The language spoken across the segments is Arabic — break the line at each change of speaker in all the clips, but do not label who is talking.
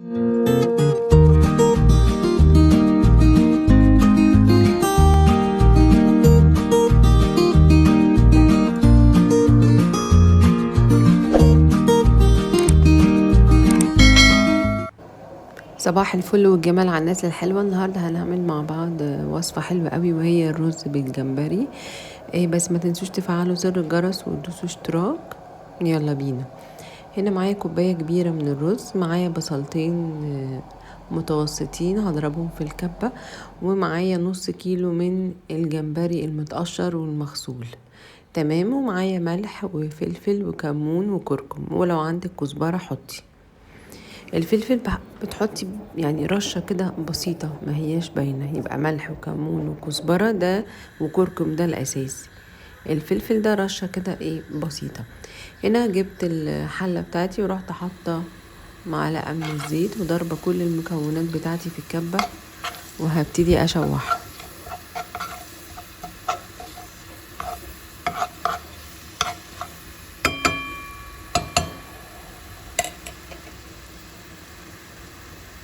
صباح الفل والجمال على الناس الحلوة. النهاردة هنعمل مع بعض وصفة حلوة قوي، وهي الرز بالجمبري. بس ما تنسوش تفعلوا زر الجرس وتدوسوا اشتراك. يلا بينا. هنا معايا كوباية كبيرة من الرز، معايا بصلتين متوسطين هضربهم في الكبة، ومعايا نص كيلو من الجمبري المتقشر والمغسول. تمام. ومعايا ملح وفلفل وكمون وكركم، ولو عندك كزبرة حطي. الفلفل بتحطي يعني رشة كده بسيطة، ما هياش باينة، يبقى ملح وكمون وكزبرة ده وكركم ده الأساسي. الفلفل ده رشة كده بسيطة. هنا جبت الحلة بتاعتي ورحت حاطة معلقة من الزيت وضربة كل المكونات بتاعتي في الكبة، وهبتدي أشوح.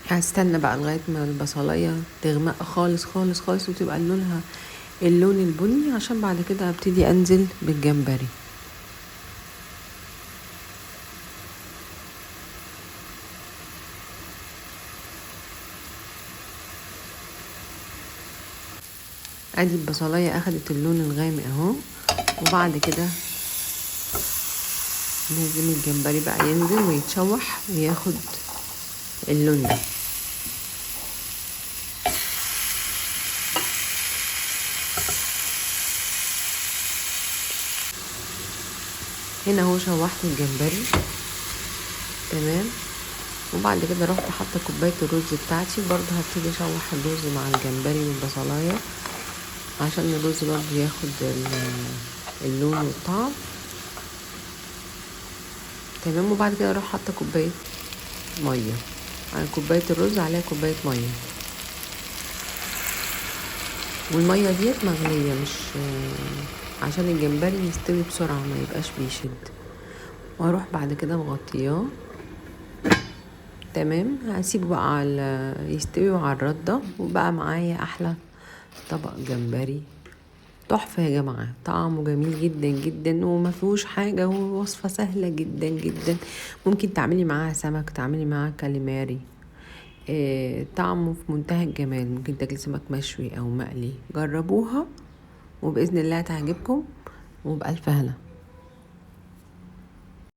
هستنى بقى لغاية ما البصلاية تغمق خالص خالص خالص وتبقى لونها اللون البني، عشان بعد كده هبتدي انزل بالجمبري. ادي البصلاية اخدت اللون الغامق اهو، وبعد كده لازم الجمبري بقى ينزل ويتشوح وياخد اللون ده. هنا اهو شوحت الجمبري تمام، وبعد كده رحت حاطه كوبايه الرز بتاعتي، برضه هبتدي اشوح الرز مع الجمبري والبصلايه عشان الرز برضه ياخد اللون والطعم تمام. وبعد كده اروح حاطه كوبايه ميه على كوبايه الرز، عليها كوبايه ميه، والميه ديت مغليه، مش عشان الجمبري يستوي بسرعه ما يبقاش بيشد. واروح بعد كده مغطياه تمام. هسيبه بقى على يستوي على الرده، وبقى معايا احلى طبق جمبري تحفه يا جماعه. طعمه جميل جدا جدا وما فيهوش حاجه، ووصفه سهله جدا جدا. ممكن تعملي معاها سمك، تعملي معاها كاليماري. طعمه في منتهى الجمال. ممكن تاكلي سمك مشوي او مقلي، جربوها وباذن الله تعجبكم، وبألف هنا.